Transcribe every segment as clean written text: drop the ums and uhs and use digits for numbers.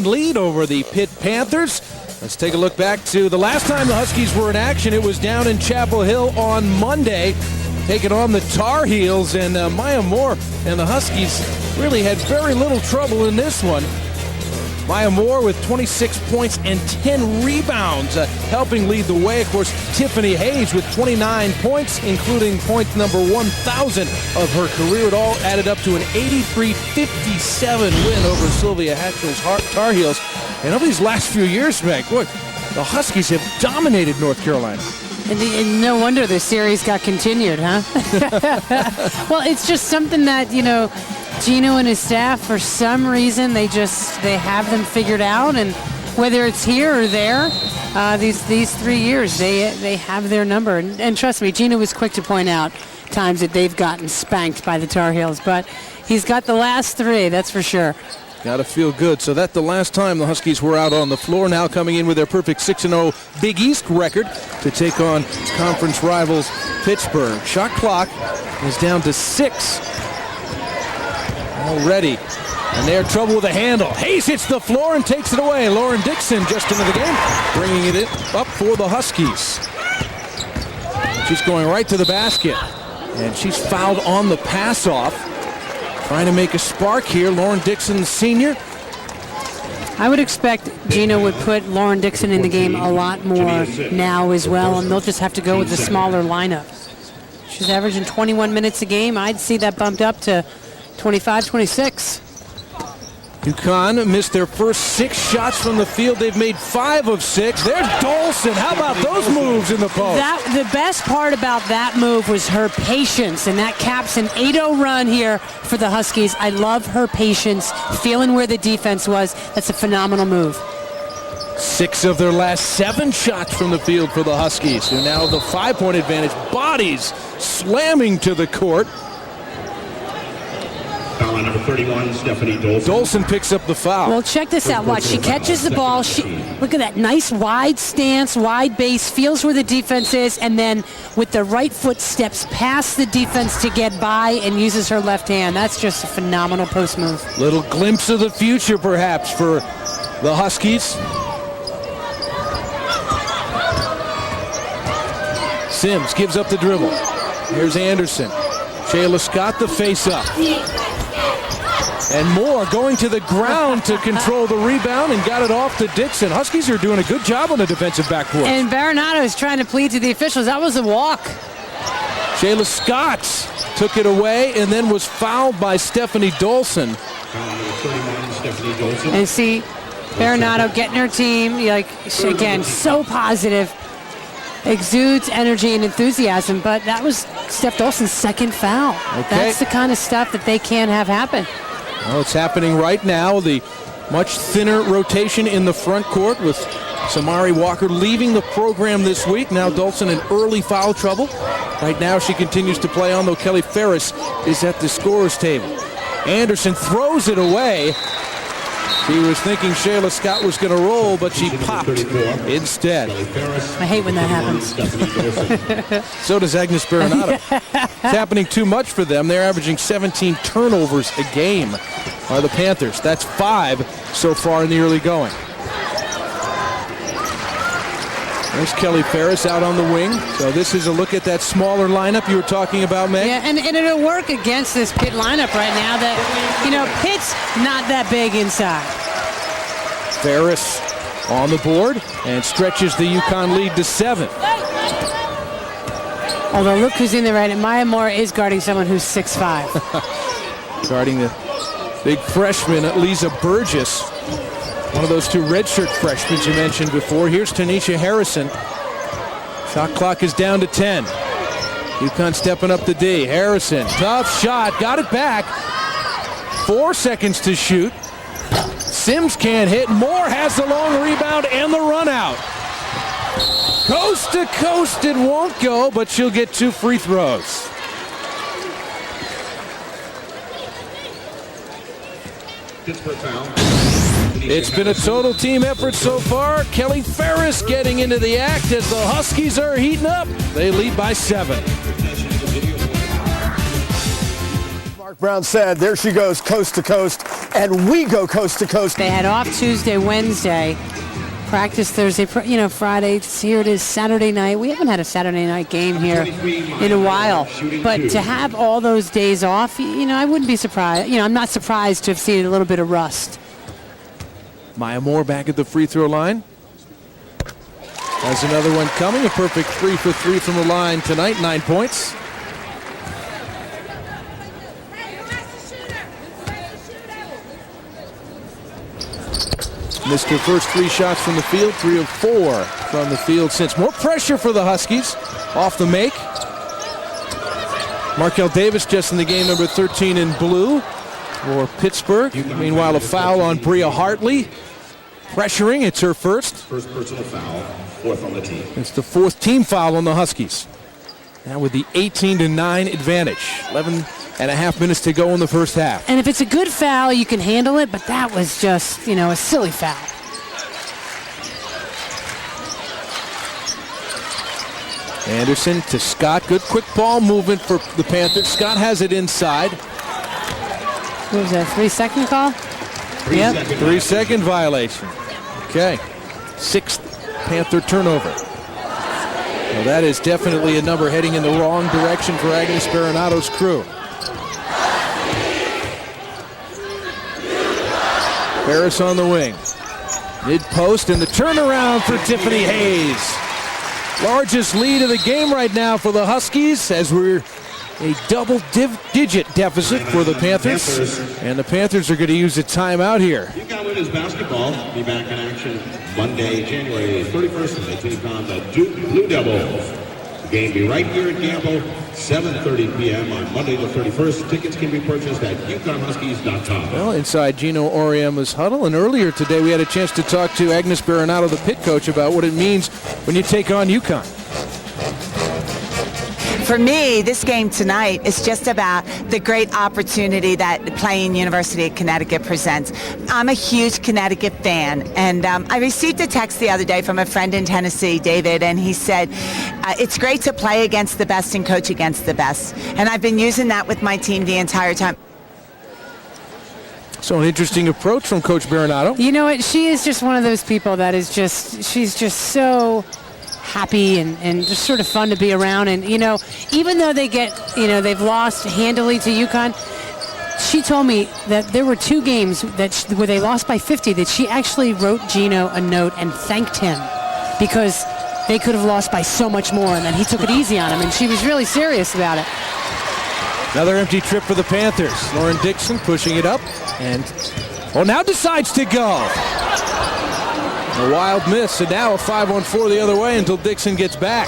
lead over the Pitt Panthers. Let's take a look back to the last time the Huskies were in action. It was down in Chapel Hill on Monday, taking on the Tar Heels, and Maya Moore and the Huskies really had very little trouble in this one. Maya Moore with 26 points and 10 rebounds, helping lead the way. Of course, Tiffany Hayes with 29 points, including point number 1,000 of her career. It all added up to an 83-57 win over Sylvia Hatchell's Tar Heels. And over these last few years, Meg, boy, the Huskies have dominated North Carolina. And no wonder the series got continued, huh? Well, it's just something that, Gino and his staff, for some reason, they have them figured out. And whether it's here or there, these 3 years, they have their number. And trust me, Gino was quick to point out times that they've gotten spanked by the Tar Heels. But he's got the last 3, that's for sure. Got to feel good. So that's the last time the Huskies were out on the floor. Now coming in with their perfect 6-0 Big East record to take on conference rivals Pittsburgh. Shot clock is down to 6 already. And they have trouble with the handle. Hayes hits the floor and takes it away. Lauren Dixon just into the game, bringing it up for the Huskies. She's going right to the basket. And she's fouled on the pass-off. Trying to make a spark here, Lauren Dixon, the senior. I would expect Gino would put Lauren Dixon in the game a lot more now as well, and they'll just have to go with the smaller lineup. She's averaging 21 minutes a game. I'd see that bumped up to 25, 26. UConn missed their first 6 shots from the field. They've made 5 of 6. There's Dolson. How about those moves in the post? The best part about that move was her patience, and that caps an 8-0 run here for the Huskies. I love her patience, feeling where the defense was. That's a phenomenal move. 6 of their last 7 shots from the field for the Huskies, who now have the 5-point advantage. Bodies slamming to the court. Foul on number 31, Stephanie Dolson. Dolson picks up the foul. Well, check this out. Watch. She catches the ball. Look at that nice wide stance, wide base, feels where the defense is, and then with the right foot steps past the defense to get by and uses her left hand. That's just a phenomenal post move. Little glimpse of the future, perhaps, for the Huskies. Sims gives up the dribble. Here's Anderson. Shayla Scott the face-up. And Moore going to the ground to control the rebound and got it off to Dixon. Huskies are doing a good job on the defensive backcourt. And Baronato is trying to plead to the officials. That was a walk. Shayla Scott took it away and then was fouled by Stephanie Dolson. And see, Baronato getting her team, again, so positive. Exudes energy and enthusiasm, but that was Steph Dolson's second foul. Okay. That's the kind of stuff that they can't have happen. Well, it's happening right now. The much thinner rotation in the front court with Samari Walker leaving the program this week. Now Dolson in early foul trouble. Right now she continues to play on, though Kelly Ferris is at the scorer's table. Anderson throws it away. She was thinking Shayla Scott was going to roll, but she popped instead. I hate when that happens. So does Agnes Baronato. It's happening too much for them. They're averaging 17 turnovers a game, are the Panthers. That's 5 so far in the early going. There's Kelly Ferris out on the wing. So this is a look at that smaller lineup you were talking about, Meg. Yeah, and it'll work against this Pitt lineup right now that, Pitt's not that big inside. Ferris on the board and stretches the UConn lead to 7. Although look who's in there right now. Maya Moore is guarding someone who's 6'5". Guarding the big freshman, Lisa Burgess. One of those 2 redshirt freshmen you mentioned before. Here's Tanisha Harrison. Shot clock is down to 10. UConn stepping up the D. Harrison, tough shot, got it back. 4 seconds to shoot. Sims can't hit. Moore has the long rebound and the run out. Coast to coast, it won't go, but she'll get 2 free throws. Pittsburgh foul. It's been a total team effort so far. Kelly Ferris getting into the act as the Huskies are heating up. They lead by 7. Mark Brown said, there she goes coast to coast, and we go coast to coast. They had off Tuesday, Wednesday, practice Thursday, Friday. Here it is Saturday night. We haven't had a Saturday night game here in a while. But to have all those days off, I wouldn't be surprised. I'm not surprised to have seen a little bit of rust. Maya Moore back at the free throw line. Has another one coming. A perfect 3 for 3 from the line tonight. 9 points. Missed her first 3 shots from the field. 3 of 4 from the field since. More pressure for the Huskies. Off the make. Markel Davis just in the game, number 13 in blue for Pittsburgh. Meanwhile, a foul on Bria Hartley. Pressuring, it's her first. First personal foul, 4th on the team. It's the 4th team foul on the Huskies. Now with the 18-9 advantage. 11.5 minutes to go in the first half. And if it's a good foul, you can handle it, but that was just, a silly foul. Anderson to Scott. Good quick ball movement for the Panthers. Scott has it inside. What was that, 3-second call? 3-second violation. Okay. 6th Panther turnover. Well, that is definitely a number heading in the wrong direction for Agnes Baronato's crew. Harris on the wing. Mid-post and the turnaround for Tiffany Hayes. Largest lead of the game right now for the Huskies as we're a double-digit deficit for the Panthers. And the Panthers are going to use a timeout here. UConn women's basketball be back in action Monday, January 31st, and they take on the Duke Blue Devils. The game be right here at Gamble, 7:30 p.m. on Monday the 31st. Tickets can be purchased at UConnHuskies.com. Well, inside Gino Auriemma's huddle, and earlier today we had a chance to talk to Agnes Baronato, the pit coach, about what it means when you take on UConn. For me, this game tonight is just about the great opportunity that playing University of Connecticut presents. I'm a huge Connecticut fan, and I received a text the other day from a friend in Tennessee, David, and he said, it's great to play against the best and coach against the best. And I've been using that with my team the entire time. So an interesting approach from Coach Baronato. You know what? She is just one of those people that is she's just so happy and just sort of fun to be around. And, even though they've lost handily to UConn, she told me that there were 2 games where they lost by 50 that she actually wrote Gino a note and thanked him because they could have lost by so much more, and then he took it easy on him, and she was really serious about it. Another empty trip for the Panthers. Lauren Dixon pushing it up, and now decides to go. A wild miss, and now a 5-on-4 the other way until Dixon gets back.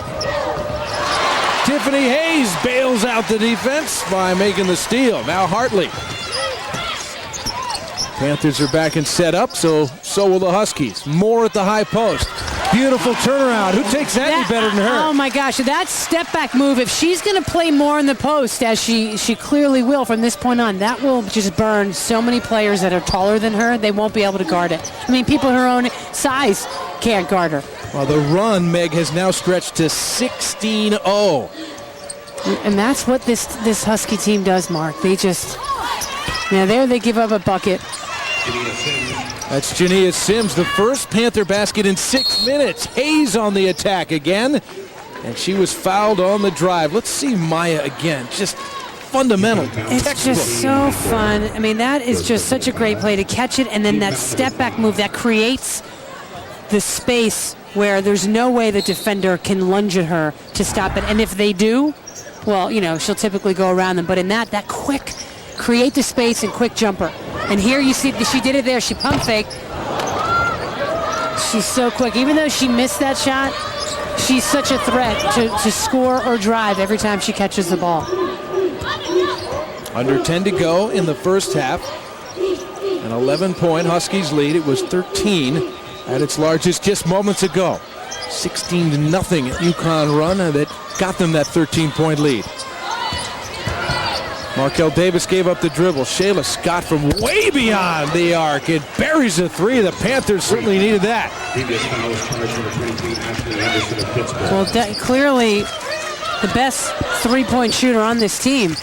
Tiffany Hayes bails out the defense by making the steal. Now Hartley. Panthers are back and set up, so will the Huskies. Moore at the high post. Beautiful turnaround. Who takes that any better than her? Oh, my gosh. That step-back move, if she's going to play more in the post, as she clearly will from this point on, that will just burn so many players that are taller than her. They won't be able to guard it. I mean, people her own size can't guard her. Well, the run, Meg, has now stretched to 16-0. And that's what this Husky team does, Mark. They just, there they give up a bucket. That's Jania Sims, the first Panther basket in 6 minutes. Hayes on the attack again, and she was fouled on the drive. Let's see Maya again. Just fundamental. It's just so fun. I mean, that is just such a great play to catch it, and then that step-back move that creates the space where there's no way the defender can lunge at her to stop it. And if they do, well, she'll typically go around them. But in that quick, create the space and quick jumper. And here you see she did it there. She pump faked. She's so quick. Even though she missed that shot, she's such a threat to score or drive every time she catches the ball. Under 10 to go in the first half. An 11-point Huskies lead. It was 13 at its largest just moments ago. 16-0 UConn run that got them that 13-point lead. Markel Davis gave up the dribble. Shayla Scott from way beyond the arc. It buries a 3. The Panthers certainly needed that. Well, clearly the best 3-point shooter on this team.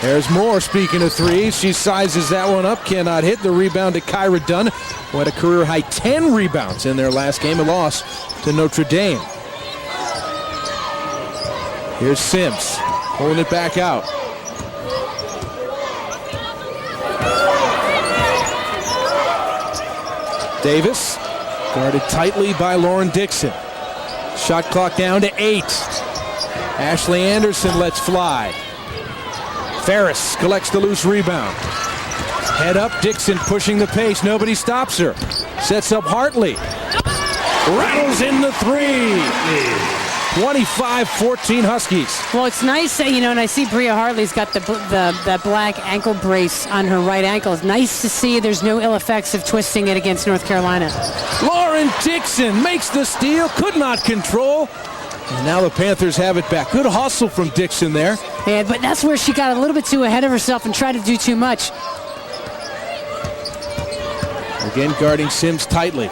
There's more. Speaking of threes, she sizes that one up, cannot hit. The rebound to Kyra Dunn, who had a career-high 10 rebounds in their last game, a loss to Notre Dame. Here's Sims, pulling it back out. Davis, guarded tightly by Lauren Dixon. Shot clock down to 8. Ashley Anderson lets fly. Ferris collects the loose rebound. Head up, Dixon pushing the pace. Nobody stops her. Sets up Hartley. Rattles in the three. 25-14 Huskies. Well, it's nice, and I see Bria Hartley's got the black ankle brace on her right ankle. It's nice to see there's no ill effects of twisting it against North Carolina. Lauren Dixon makes the steal, could not control. And now the Panthers have it back. Good hustle from Dixon there. Yeah, but that's where she got a little bit too ahead of herself and tried to do too much. Again, guarding Sims tightly.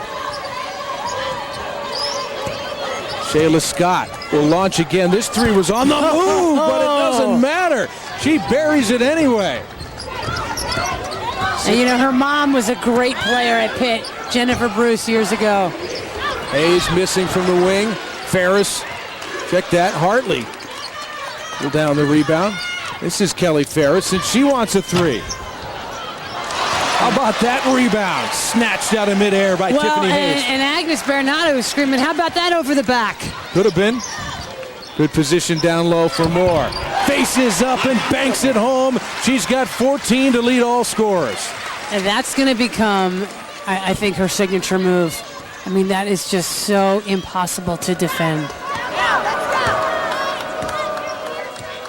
Shayla Scott will launch again. This three was on the move, but it doesn't matter. She buries it anyway. And her mom was a great player at Pitt, Jennifer Bruce, years ago. Hayes missing from the wing. Ferris, check that. Hartley pull down the rebound. This is Kelly Ferris, and she wants a three. How about that rebound? Snatched out of midair by Tiffany Hayes. And Agnes Bernardo was screaming, how about that over the back? Could have been. Good position down low for Moore. Faces up and banks it home. She's got 14 to lead all scorers. And that's going to become, I think, her signature move. I mean, that is just so impossible to defend.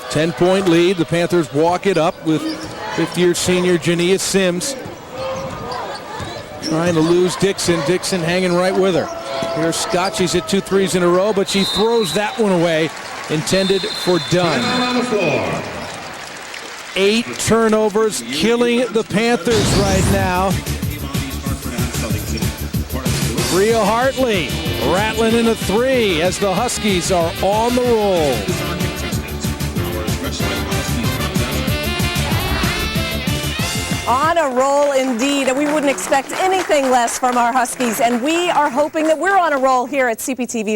10-point lead. The Panthers walk it up with fifth-year senior Jania Sims. Trying to lose Dixon. Dixon hanging right with her. Here's Scott. She's hit 2 threes in a row, but she throws that one away. Intended for Dunn. 8 turnovers, killing the Panthers right now. Bria Hartley rattling in a 3 as the Huskies are on the roll. On a roll indeed, and we wouldn't expect anything less from our Huskies, and we are hoping that we're on a roll here at CPTV.